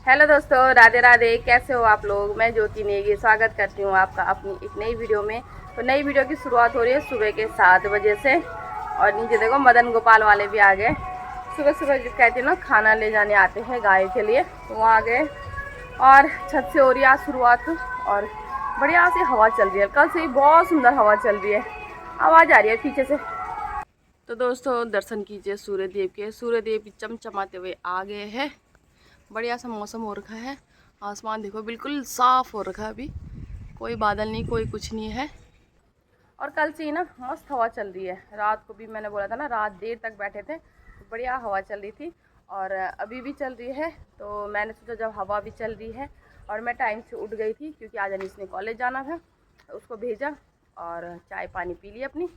Hello दोस्तों, राधे राधे। कैसे हो आप लोग। मैं ज्योति नेगी स्वागत करती हूँ आपका अपनी एक नई वीडियो में। तो नई वीडियो की शुरुआत हो रही है सुबह के 7 बजे से। और नीचे देखो मदन गोपाल वाले भी आ गए। सुबह सुबह जो कहते हैं ना, खाना ले जाने आते हैं गाय के लिए, तो वहाँ आ गए। और छत से हो रही है शुरुआत और बढ़िया सी हवा चल रही है। कल से ही बहुत सुंदर हवा चल रही है। आवाज़ आ रही है पीछे से। तो दोस्तों दर्शन कीजिए सूर्य देव के। सूर्य देव भी चमचमाते हुए आ गए हैं। बढ़िया सा मौसम हो रखा है। आसमान देखो बिल्कुल साफ हो रखा है। अभी कोई बादल नहीं, कोई कुछ नहीं है। और कल से ही ना मस्त हवा चल रही है। रात को भी मैंने बोला था ना, रात देर तक बैठे थे तो बढ़िया हवा चल रही थी। और अभी भी चल रही है। तो मैंने सोचा जब हवा भी चल रही है और मैं टाइम से उठ गई थी क्योंकि आज अनीस ने कॉलेज जाना था, तो उसको भेजा और चाय पानी पी ली अपनी।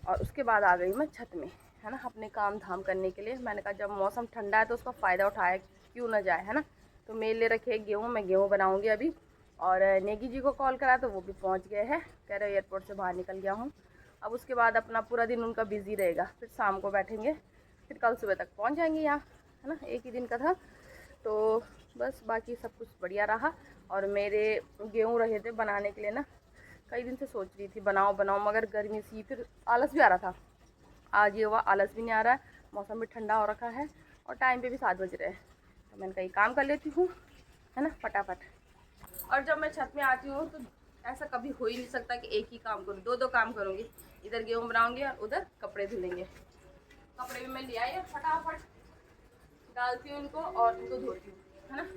और उसके बाद आ गई मैं छत में, है ना, अपने काम धाम करने के लिए। मैंने कहा जब मौसम ठंडा है तो उसका फ़ायदा उठाया क्यों ना जाए, है ना। तो मेरे लिए रखे गेहूँ, मैं गेहूँ बनाऊँगी अभी। और नेगी जी को कॉल करा तो वो भी पहुँच गए हैं। कह रहे एयरपोर्ट से बाहर निकल गया हूँ। अब उसके बाद अपना पूरा दिन उनका बिज़ी रहेगा। फिर शाम को बैठेंगे, फिर कल सुबह तक पहुँच जाएंगे यहाँ, है ना। एक ही दिन का था तो बस, बाकी सब कुछ बढ़िया रहा। और मेरे गेहूँ रहे थे बनाने के लिए ना, कई दिन से सोच रही थी बनाओ बनाओ, मगर गर्मी सी, फिर आलस भी आ रहा था। आज ये हुआ, आलस भी नहीं आ रहा है। मौसम भी ठंडा हो रखा है और टाइम पे भी 7 बज रहे हैं। तो मैंने कहीं काम कर लेती हूँ, है ना, फटाफट। और जब मैं छत में आती हूँ तो ऐसा कभी हो ही नहीं सकता कि एक ही काम करूँ, दो दो काम करूँगी। इधर गेहूँ बनाऊँगी और उधर कपड़े धुलेंगे। कपड़े भी मैं ले आई है, फटाफट डालती हूँ इनको और उनको धोती हूँ, है ना।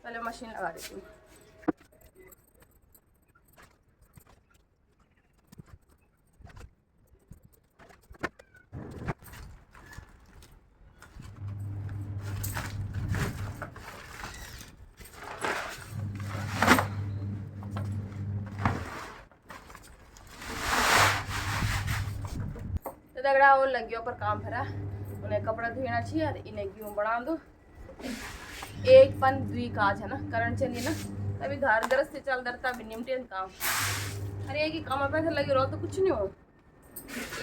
पहले मशीन लगा देती हूँ। तो दगड़ा वो लग गया पर काम भरा। उन्हें कपड़ा धोना चाहिए और इन्हें गेहूँ बना दो। एक पन दुई काज, है ना, करंट चलिए ना। अभी घर गृहस्थ से चल दरता भी निमटेन काम। अरे एक ही काम पे लगे रहो तो कुछ नहीं हो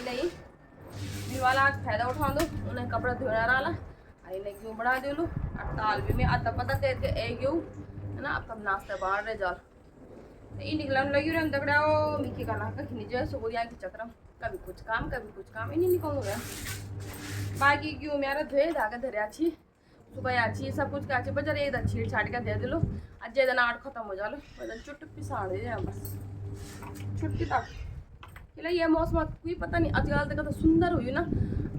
नहीं। वाला फायदा उठा दो, उन्हें कपड़ा धोना रहा और इन्हें गेहूँ बढ़ा दे लो। और ताल भी में आता पता करके ए गेहूँ, है ना। अब तब नाश्ता बाहर रह जाओ निकलन लगी रहा दगड़ा मिक्की का नाका खिनी जो है सुबह के चक्र। कभी कुछ काम इन्हीं निकल गया। बाकी गेहूँ मेरा धोए धागा धरे अच्छी सुबह अच्छी सब कुछ क्या बजार एक छीड़ छाड़ के दे दिलो। आज दिन आठ खत्म हो जालो, चुट पिसाड़ दे बस छुटकी तक। ये मौसम कोई पता नहीं अजकल तक तो सुंदर हुई ना।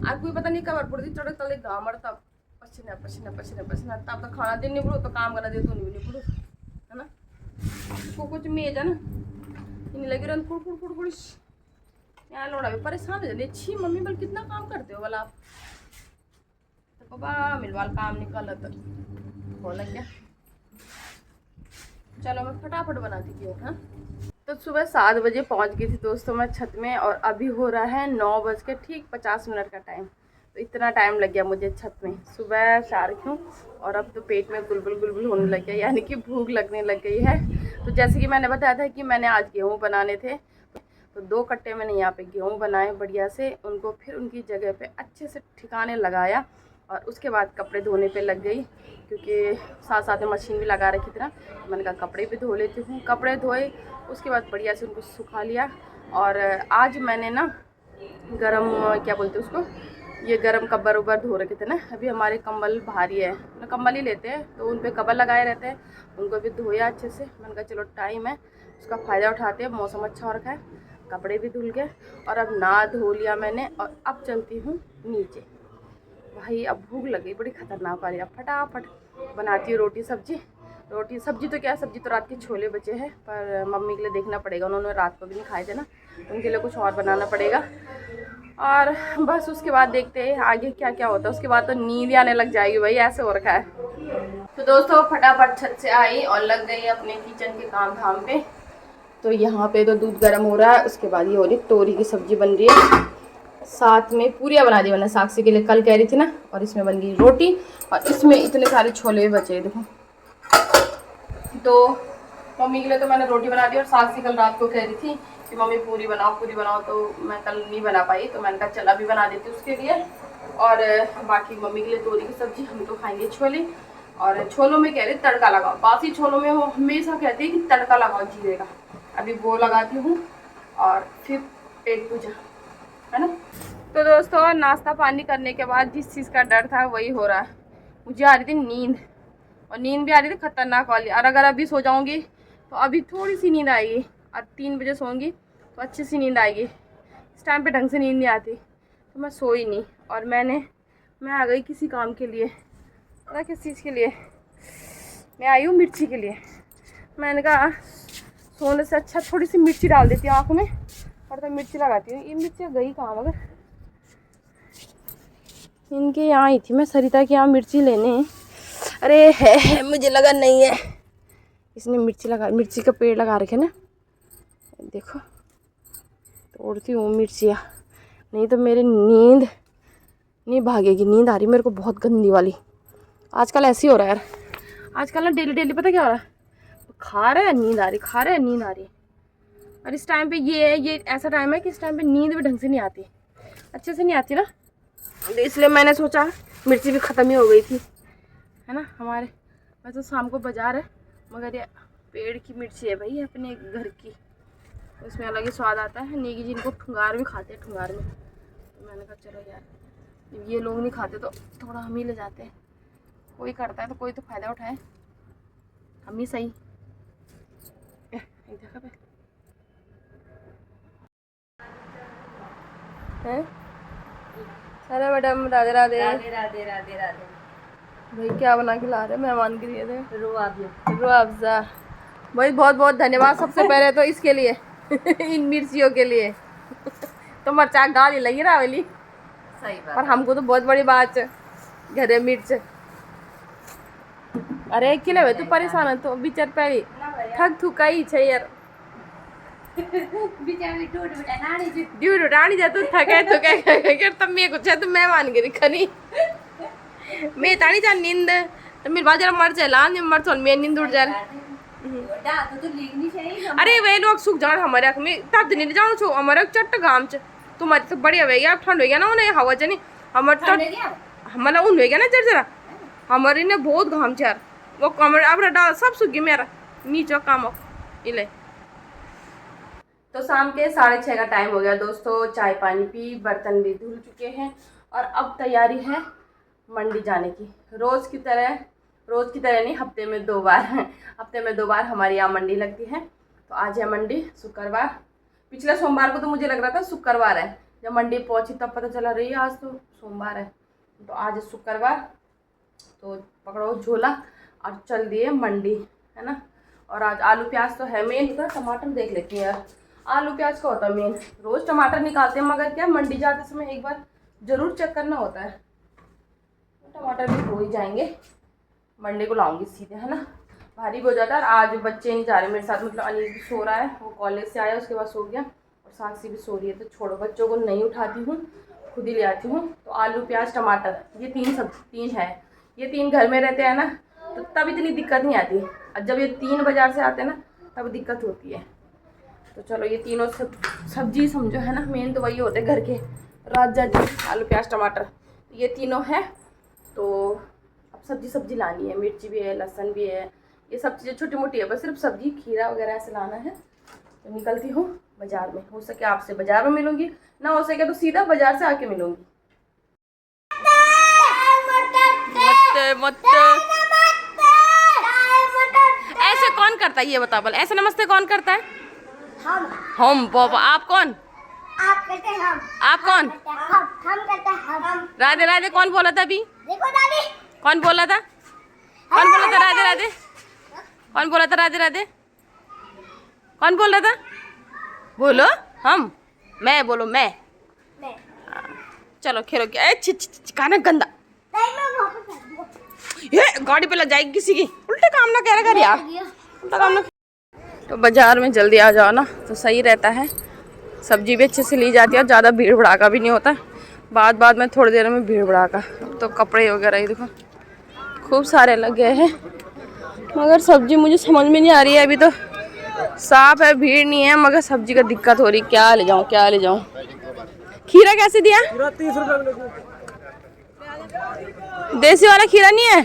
आज कोई पता नहीं कबर पड़ती चढ़क तले घामड़ तब पसीना पसीना पसीना पसीना। तब तो खाना दिन नहीं पड़ो तो काम करना दे तो नहीं पड़ो, है ना। को कुछ मेज है ना, इन लगी रहा कुड़ कुड़ कुड़ कुड़। यहाँ लोड़ा भी परेशान हो जाते। अच्छी मम्मी बल कितना काम करते हो बोला आप। तो बाबा मिलवाल काम निकाला तो बोला क्या। चलो मैं फटाफट बनाती हूँ, हाँ। तो सुबह 7 बजे पहुँच गई थी दोस्तों मैं छत में। और अभी हो रहा है 9 बज के ठीक 50 मिनट का टाइम। तो इतना टाइम लग गया मुझे छत में। सुबह चार क्यों और अब तो पेट में गुलगुल गुलगुल होने लग गया, यानी कि भूख लगने लग गई है। तो जैसे कि मैंने बताया था कि मैंने आज गेहूँ बनाने थे, तो 2 कट्टे मैंने यहाँ पे गेहूँ बनाए बढ़िया से। उनको फिर उनकी जगह पे अच्छे से ठिकाने लगाया और उसके बाद कपड़े धोने पे लग गई, क्योंकि साथ साथ में मशीन भी लगा रखी थी ना। तो मैंने कहा कपड़े भी धो लेती हूँ। कपड़े धोए, उसके बाद बढ़िया से उनको सुखा लिया। और आज मैंने ना गरम, क्या बोलते हैं उसको, ये गरम कब्बर उबर धो रखे थे ना। अभी हमारे कंबल भारी है ना, कंबल ही लेते हैं तो उन पर कब्बर लगाए रहते हैं। उनको भी धोया अच्छे से। मैंने कहा चलो टाइम है उसका फ़ायदा उठाते हैं, मौसम अच्छा हो रखा है। कपड़े भी धुल गए और अब नहा धो लिया मैंने। और अब चलती हूँ नीचे। भाई अब भूख लगी बड़ी खतरनाक वाली। अब फटाफट बनाती हूँ रोटी सब्जी तो क्या, सब्जी तो रात के छोले बचे हैं, पर मम्मी के लिए देखना पड़ेगा। उन्होंने रात को भी नहीं खाए थे ना, उनके लिए कुछ और बनाना पड़ेगा। और बस उसके बाद देखते हैं आगे क्या क्या होता है। उसके बाद तो नींद आने लग जाएगी भाई, ऐसे हो रखा है। तो दोस्तों फटाफट छत से आई और लग गई अपने किचन के काम धाम पे। तो यहाँ पे तो दूध गर्म हो रहा है। उसके बाद ये हो रही तोरी की सब्जी बन रही है। साथ में पूरियाँ बना दी मैंने साक्षी के लिए, कल कह रही थी ना। और इसमें बन गई रोटी और इसमें इतने सारे छोले बचे देखो। तो मम्मी के लिए तो मैंने रोटी बना दी और साक्षी कल रात को कह रही थी कि मम्मी पूरी बनाओ। तो मैं कल नहीं बना पाई, तो मैंने कहा चला भी बना देती उसके लिए। और बाकी मम्मी के लिए तोरी की सब्जी, हम तो खाएंगे छोले। और छोलों में कह रहे तड़का लगाओ, बासी छोलों में वो हमेशा कहते हैं कि तड़का लगाओ जीरे का। अभी वो लगाती हूँ और फिर पेट पूजा, है ना। तो दोस्तों नाश्ता पानी करने के बाद जिस चीज़ का डर था वही हो रहा है। मुझे आ रही थी नींद, और नींद भी आ रही थी खतरनाक वाली। और अगर अभी सो जाऊँगी तो अभी थोड़ी सी नींद आएगी, और 3 बजे सोऊंगी तो अच्छी सी नींद आएगी। इस टाइम पे ढंग से नींद नहीं आती, तो मैं सोई नहीं। और मैं आ गई किसी काम के लिए, पता किस चीज़ के लिए? मैं आई हूँ मिर्ची के लिए। मैंने कहा सोने से अच्छा थोड़ी सी मिर्ची डाल देती हूँ आँख में, और तो मिर्ची लगाती हूँ। ये मिर्ची गई कहाँ? मगर इनके यहाँ आई थी मैं, सरिता के यहाँ मिर्ची लेने। अरे है मुझे लगा नहीं है। इसने मिर्ची का पेड़ लगा रखे ना, देखो तोड़ती हूँ मिर्चियाँ, नहीं तो मेरी नींद नहीं भागेगी। नींद आ रही मेरे को बहुत गंदी वाली। आजकल ऐसे ही हो रहा है यार, आजकल ना डेली पता क्या हो रहा है, खा रहे हैं नींद आ रही, खा रहे हैं नींद आ रही। और इस टाइम पे ये ऐसा टाइम है कि इस टाइम पे नींद भी ढंग से नहीं आती, अच्छे से नहीं आती ना। इसलिए मैंने सोचा, मिर्ची भी ख़त्म ही हो गई थी, है ना हमारे। वैसे शाम को बाजार है, मगर ये पेड़ की मिर्ची है भाई, अपने घर की, उसमें अलग ही स्वाद आता है। नीगी जी इनको ठुंगार भी खाते हैं, ठुंगार में। तो मैंने कहा चलो यार, ये लोग नहीं खाते तो थोड़ा हम ही ले जाते हैं। कोई करता है तो कोई तो फ़ायदा उठाए, हम ही सही। देखा पे हैं? अरे मैडम राधे राधे। राधे राधे राधे राधे। भाई क्या बना के ला रहे मेहमान के लिए? थे रुआ रूह अफ़ज़ा। भाई बहुत बहुत धन्यवाद सबसे पहले तो इसके लिए इन मिर्चियों के लिए। तो मरचा गाली लगी रावली, सही बात। पर हमको तो बहुत बड़ी बात है घरे मिर्च। अरे एक किलो तू परेशान है तो बिचार पे थक थुकाई छे यार। ड्यूट उठानी जा तू थके थुके तब मैं कुछ है तो मैं मान गई खनी मैं तानी जा नींद तो मेरे बाद जरा मर्च है लान मर्च और मेरी नींद उड़ जा। अरे वे लोग सूख जान हमारे आँख में तब नहीं जाऊँ छो हमारे चट्ट गाम च तुम्हारे तो बढ़िया हो गया। अब ठंड हो गया ना उन्हें हवा चनी हमारे तो हमारा उन हो गया ना जरा हमारे ने बहुत घाम च यार। वो कमर अब डाल सब सूख गया मेरा नीचे काम इले। तो शाम के 6:30 का टाइम हो गया दोस्तों। चाय पानी पी, बर्तन भी धुल चुके हैं, और अब तैयारी है मंडी जाने की। रोज़ की तरह नहीं, हफ्ते में 2 बार हफ्ते में 2 बार हमारी यहाँ मंडी लगती है। तो आज है मंडी शुक्रवार। पिछले सोमवार को तो मुझे लग रहा था शुक्रवार है, जब मंडी पहुंची तब पता चला रही है आज तो सोमवार है। तो आज है शुक्रवार, तो पकड़ो झोला और चल दिए मंडी, है ना। और आज आलू प्याज तो है मेन, तो टमाटर देख लेती हैं यार। आलू प्याज का होता है मेन, रोज़ टमाटर निकालते हैं, मगर क्या मंडी जाते समय एक बार ज़रूर चेक करना होता है। टमाटर भी हो ही जाएंगे, मंडे को लाऊंगी सीधे, है ना। भारी भी हो जाता है। और आज बच्चे नहीं जा रहे मेरे साथ, मतलब अनिल भी सो रहा है, वो कॉलेज से आया उसके बाद सो गया, और साक्षी भी सो रही है। तो छोड़ो, बच्चों को नहीं उठाती हूँ, खुद ही ले आती हूँ। तो आलू प्याज टमाटर ये 3 है, ये 3 घर में रहते हैं ना, तो तब इतनी दिक्कत नहीं आती। और जब ये 3 बाजार से आते हैं ना तब दिक्कत होती है। तो चलो ये तीनों सब्जी समझो, है ना। मेन तो वही होते हैं घर के, राजा जी आलू प्याज टमाटर, ये तीनों है। तो अब सब्जी लानी है, मिर्ची भी है, लहसुन भी है, ये सब चीज़ें छोटी मोटी है, बस सिर्फ सब्जी खीरा वगैरह ऐसे लाना है। तो निकलती हूँ बाजार में, हो सके आपसे बाजार में मिलूंगी, ना हो सके तो सीधा बाजार से आके मिलूंगी। ऐसे कौन करता है ये बता बल, ऐसे नमस्ते कौन करता है? हम पापा। आप कौन? आप करते हैं हम। आप कौन? हम करते हैं हम। राधे राधे कौन बोला था अभी? देखो दादी कौन बोला था? कौन बोला था राधे राधे? कौन बोला था राधे राधे? कौन बोल रहा था? बोलो हम, मैं बोलो मैं। चलो खेलो क्या खाना गंदा, ये गाड़ी पे लग जाएगी किसी की। उल्टे काम ना कह रहा कर यार, उल्टा काम ना। तो बाजार में जल्दी आ जाओ ना तो सही रहता है, सब्जी भी अच्छे से ली जाती है और ज़्यादा भीड़ भड़ाका भी नहीं होता। बाद में थोड़ी देर में भीड़ भड़ाका। तो कपड़े वगैरह ये देखो खूब सारे लग गए हैं, मगर सब्जी मुझे समझ में नहीं आ रही है। अभी तो साफ है, भीड़ नहीं है, मगर सब्जी का दिक्कत हो रही। क्या ले जाऊँ क्या ले जाऊँ? खीरा कैसे दिया? 30 रुपए। देसी वाला खीरा नहीं है?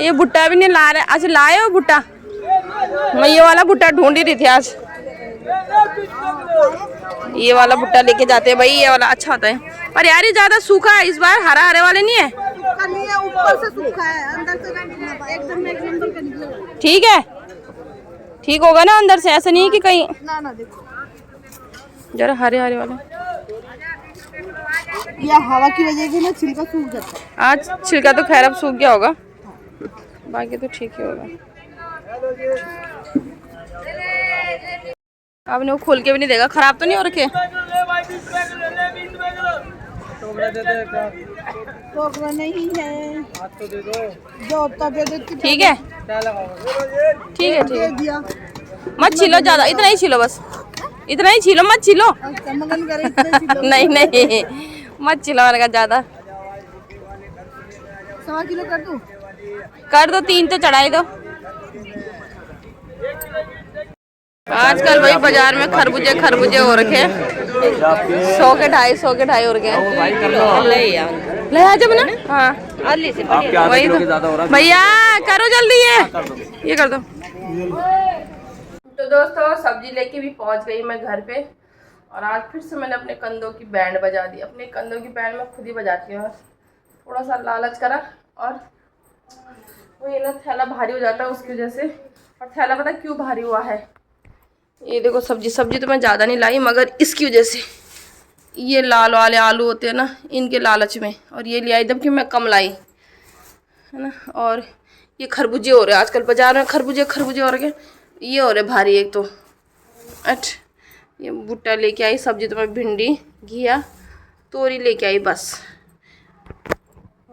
ये भुट्टा भी नहीं ला रहे। अच्छा लाए हो भुट्टा? मैं ये वाला भुट्टा ढूंढ ही रही थी आज। ये वाला भुट्टा लेके जाते हैं भाई, ये वाला अच्छा होता है। पर यार ये ज्यादा सूखा है इस बार, हरा हरे वाले नहीं है। ऊपर से सूखा है, अंदर से एकदम एक नंबर का निकलेगा। ठीक है, ठीक होगा ना अंदर से, ऐसा नहीं है कि कहीं। ना देखो जरा हरे हरे वाले। या हवा की वजह से ना छिलका सूख जाता है। आज छिलका तो खैर अब सूख गया होगा, बाकी तो ठीक ही होगा। आपने वो खोल के भी नहीं देगा, खराब तो नहीं हो रखे? टोकरा नहीं है, जो होता दे देती। ठीक है ठीक है ठीक है। मत छीलो ज्यादा, इतना ही छीलो बस, इतना ही छीलो, मत छीलो। नहीं नहीं मत छीलो, मैंने कहा ज्यादा। 1.25 किलो कर दूं? कर दो, 3 तो चढ़ाई दो। आजकल भाई बाजार में खरबूजे खरबूजे हो रखे हैं, 100 के 250 हो रखे हैं। ले आ जब ना। हाँ वही तो भैया, करो जल्दी, ये कर दो। तो दोस्तों सब्जी लेके भी पहुंच गई मैं घर पे, और आज फिर से मैंने अपने कंधों की बैंड बजा दी। अपने कंधों की बैंड मैं खुद ही बजाती हूँ, थोड़ा सा लालच करा, और वो ये ना थैला भारी हो जाता है उसकी वजह से। और थैला पता क्यों भारी हुआ है? ये देखो सब्जी तो मैं ज़्यादा नहीं लाई, मगर इसकी वजह से, ये लाल वाले आलू होते हैं ना, इनके लालच में, और ये ले आई जबकि मैं कम लाई है ना। और ये खरबूजे हो रहे हैं आजकल बाजार में, खरबूजे हो रहे, ये हो रहे भारी एक तो। ये भुट्टा लेके आई, सब्जी तो मैं भिंडी घिया तोरी लेके आई बस,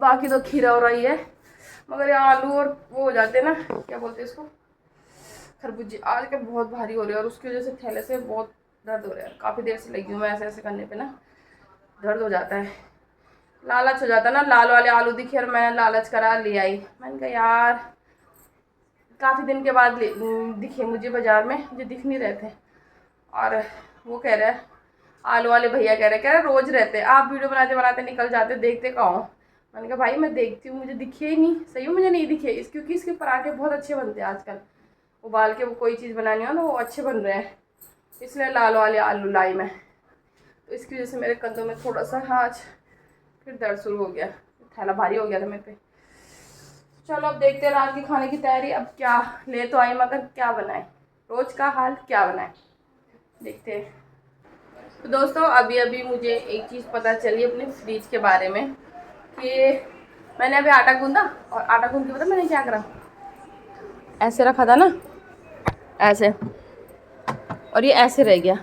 बाकी तो खीरा हो रही है। मगर ये आलू और वो हो जाते हैं ना, क्या बोलते हैं इसको, खरबूजे आजकल बहुत भारी हो रहे हैं, और उसकी वजह से थैले से बहुत दर्द हो रहा है। काफ़ी देर से लगी हूँ मैं ऐसे करने पे ना, दर्द हो जाता है, लालच हो जाता है ना। लाल वाले आलू दिखे और मैंने लालच करा, ले आई। मैंने कहा यार काफ़ी दिन के बाद दिखे मुझे बाज़ार में, मुझे दिख नहीं रहे थे। और वो कह रहे आलू वाले भैया कह रहे रोज़ रहते, आप वीडियो बनाते बनाते निकल जाते, देखते कहाँ हो? मैंने कहा भाई मैं देखती हूँ, मुझे दिखे ही नहीं, सही में मुझे नहीं दिखे। क्योंकि इसके पराठे बहुत अच्छे बनते हैं आजकल, उबाल के वो कोई चीज़ बनानी हो ना, वो अच्छे बन रहे हैं, इसलिए लाल वाले आलू लाई मैं। तो इसकी वजह से मेरे कंधों में थोड़ा सा आज फिर दर्द शुरू हो गया, थैला भारी हो गया था मेरे पे। चलो अब देखते हैं रात की खाने की तैयारी। अब क्या ले तो आई, मगर क्या बनाए, रोज़ का हाल क्या बनाए, देखते हैं। तो दोस्तों अभी मुझे एक चीज़ पता चली अपने फ्रिज के बारे में, कि मैंने अभी आटा गूंदा, और आटा गूंद के पता मैंने क्या करा, ऐसे रखा था ना, ऐसे, और ये ऐसे रह गया,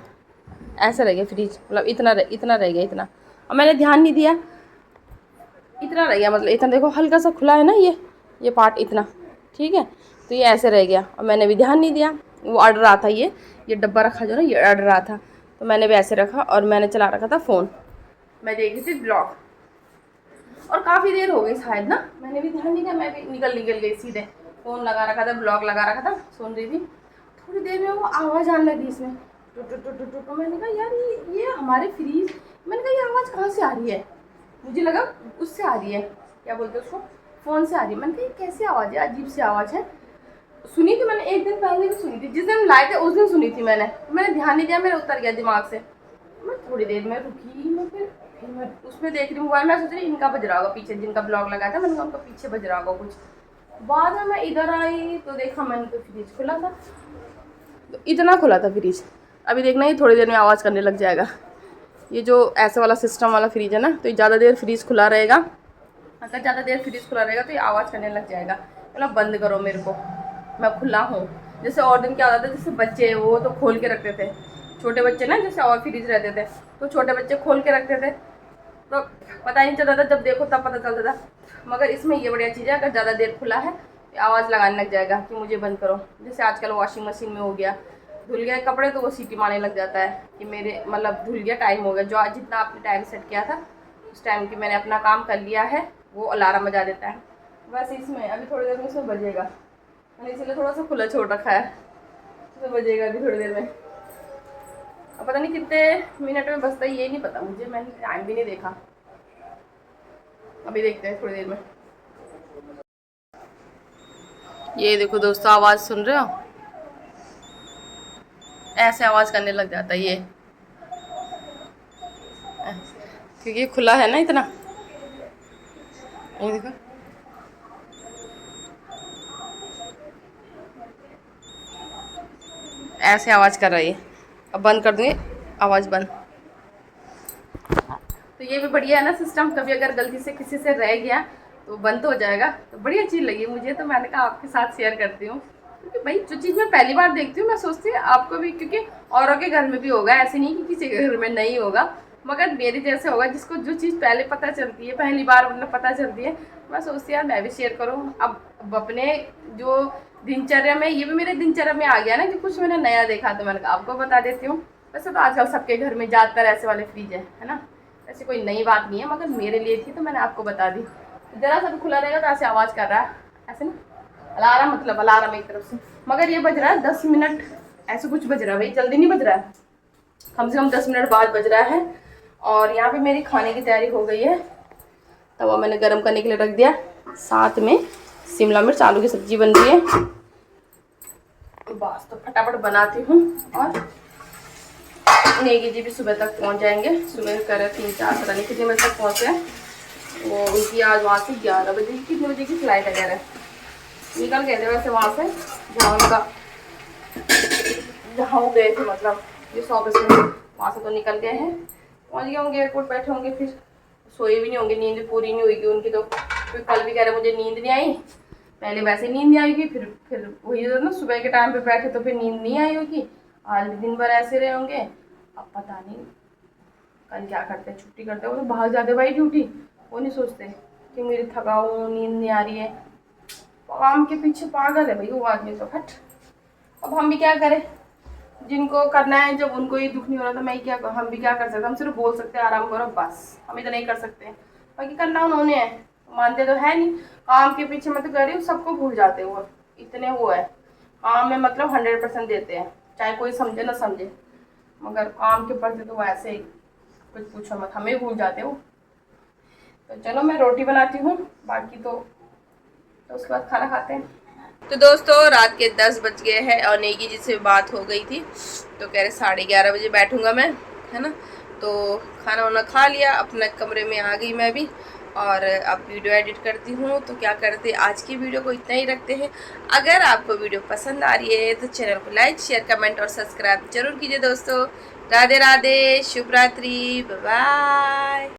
ऐसे रह गया फ्रिज, मतलब इतना रह गया, इतना। और मैंने ध्यान नहीं दिया, इतना रह गया, मतलब इतना देखो हल्का सा खुला है ना ये पार्ट इतना, ठीक है। तो ये ऐसे रह गया, और मैंने भी ध्यान नहीं दिया, वो अड़ रहा था, ये डब्बा रखा जो ना, ये अड़ रहा था, तो मैंने भी ऐसे रखा, और मैंने चला रखा था फ़ोन, मैं देख रही थी ब्लॉग, और काफ़ी देर हो गई शायद ना, मैंने भी ध्यान नहीं दिया, मैं भी निकल गई सीधे, फ़ोन लगा रखा था, ब्लॉग लगा रखा था, सुन रही थी। थोड़ी देर में वो आवाज़ आने लगी इसमें, टू। मैंने कहा यार ये हमारे फ्रीज, मैंने कहा ये आवाज़ कहाँ से आ रही है? मुझे लगा उससे आ रही है, क्या बोलते हैं उसको, फ़ोन से आ रही है। मैंने कहा ये कैसी आवाज़ है, अजीब सी आवाज़ है। सुनी थी मैंने, एक दिन पहले भी सुनी थी, जिस दिन लाए थे उस दिन सुनी थी मैंने ध्यान नहीं दिया, मेरा उतर गया दिमाग से। मैं थोड़ी देर में रुकी, मैं फिर मैं उसमें देख रही मोबाइल में, सोच रही इनका बज रहा होगा पीछे, जिनका ब्लॉग लगाया था मैंने कहा उनका पीछे बज रहा होगा कुछ। बाद में मैं इधर आई तो देखा मैंने, तो फ्रिज खुला था, तो इतना खुला था फ्रिज। अभी देखना ही थोड़ी देर में आवाज़ करने लग जाएगा। ये जो ऐसे वाला सिस्टम वाला फ्रिज है ना, तो ये ज़्यादा देर फ्रिज खुला रहेगा, अगर ज़्यादा देर फ्रिज खुला रहेगा तो ये आवाज़ करने लग जाएगा। मतलब बंद करो मेरे को, मैं खुला हूँ। जैसे और दिन क्या होता था, जैसे बच्चे वो तो खोल के रखते थे, छोटे बच्चे ना, जैसे और फ्रिज रहते थे तो छोटे बच्चे खोल के रखते थे, तो पता ही नहीं चलता था, जब देखो तब पता चलता था। मगर इसमें ये बढ़िया चीज़ है, अगर ज़्यादा देर खुला है तो आवाज़ लगाने लग जाएगा कि मुझे बंद करो। जैसे आजकल वॉशिंग मशीन में हो गया, धुल गए कपड़े तो वो सीटी मारने लग जाता है कि मेरे मतलब धुल गया, टाइम हो गया, जो जितना आपने टाइम सेट किया था उस टाइम की मैंने अपना काम कर लिया है, वो अलार्म बजा देता है। वैसे इसमें अभी थोड़ी देर में इसमें बजेगा, मैंने इसलिए थोड़ा सा खुला छोड़ रखा है, इसमें बजेगा अभी थोड़ी देर में। अब पता नहीं कितने मिनट में बजता है, ये नहीं पता मुझे, मैंने टाइम भी नहीं देखा। अभी देखते हैं थोड़ी देर में। ये देखो दोस्तों, आवाज़ सुन रहे हो? ऐसे आवाज़ करने लग जाता है ये, क्योंकि ये खुला है ना इतना। ये देखो, ऐसे आवाज़ कर रही है। अब बंद कर दूँगी, आवाज़ बंद। तो ये भी बढ़िया है ना सिस्टम, कभी अगर गलती से किसी से रह गया तो बंद तो हो जाएगा। तो बड़ी अच्छी लगी मुझे, तो मैंने कहा आपके साथ शेयर करती हूँ, क्योंकि भाई जो चीज़ मैं पहली बार देखती हूँ मैं सोचती हूँ आपको भी, क्योंकि औरों के घर में भी होगा, ऐसे नहीं कि किसी के घर में नहीं होगा, मगर मेरे जैसे होगा जिसको जो चीज़ पहले पता चलती है, पहली बार मतलब पता चलती है, मैं सोचती हूँ यार मैं भी शेयर करूँ। अब अपने जो दिनचर्या में, ये भी मेरे दिनचर्या में आ गया ना कि कुछ मैंने नया देखा, तो मैंने कहा आपको बता देती हूँ। वैसे तो आजकल सबके घर में ज़्यादातर ऐसे वाले फ्रिज है ना, ऐसी कोई नई बात नहीं है, मगर मेरे लिए थी तो मैंने आपको बता दी। ज़रा सा भी खुला रहेगा तो ऐसे आवाज़ कर रहा है, ऐसे ना अलार्म, मतलब अलार्म एक तरफ से। मगर ये बज रहा है 10 मिनट ऐसे कुछ बज रहा है भाई, जल्दी नहीं बज रहा है, कम से कम 10 मिनट बाद बज रहा है। और यहाँ पे मेरी खाने की तैयारी हो गई है, तवा मैंने गर्म करने के लिए रख दिया, साथ में शिमला मिर्च आलू की सब्जी बन रही है। बस तो फटाफट बनाती हूँ। और नेगी जी भी सुबह तक पहुँच जाएंगे, सुबह करे 3-4 पता नहीं कितने बजे तक पहुँचे। वो उनकी आज वहाँ से 11 बजे कितने बजे की फ्लाइट वगैरह निकल गए थे वैसे वहाँ से, जहाँ वो गए थे, मतलब ये 100 बजे वहाँ से तो निकल गए हैं, पहुँच गए होंगे एयरपोर्ट, बैठे होंगे, फिर सोए भी नहीं होंगे, नींद पूरी नहीं हुई उनकी। तो फिर कल भी कह रहे मुझे नींद नहीं आई, पहले वैसे नींद नहीं आएगी, फिर वही ना सुबह के टाइम पे बैठे तो फिर नींद नहीं आई होगी, आज भी दिन भर ऐसे रहे होंगे। अब पता नहीं कल क्या करते हैं, छुट्टी करते हैं, वो तो भाग जाते भाई ड्यूटी, वो नहीं सोचते कि मेरी थकाऊ नींद नहीं आ रही है, काम के पीछे पागल है भाई वो आदमी तो हट। अब हम भी क्या करें, जिनको करना है जब उनको ही दुख नहीं हो रहा, तो मैं क्या, हम भी क्या कर सकते हैं, हम सिर्फ बोल सकते हैं आराम करो बस, हम तो नहीं कर सकते, बाकी करना उन्होंने है, मानते तो है नहीं। काम के पीछे मैं तो कह रही हूँ सबको भूल जाते वो, इतने वो है काम में, मतलब 100% देते हैं, चाहे कोई समझे ना समझे, मगर काम के प्रति तो वो ऐसे ही कुछ पूछो मत, हमें भूल जाते हो। तो चलो मैं रोटी बनाती हूँ, बाकी तो उसके बाद खाना खाते हैं। तो दोस्तों रात के 10 बज गए हैं और नेगी जी से बात हो गई थी, तो कह रहे 11:30 बजे बैठूंगा मैं, है ना। तो खाना वाना खा लिया, अपने कमरे में आ गई मैं भी, और अब वीडियो एडिट करती हूँ। तो क्या करते, आज की वीडियो को इतना ही रखते हैं। अगर आपको वीडियो पसंद आ रही है तो चैनल को लाइक, शेयर, कमेंट और सब्सक्राइब जरूर कीजिए दोस्तों। राधे राधे, शुभ रात्रि, बाय बाय।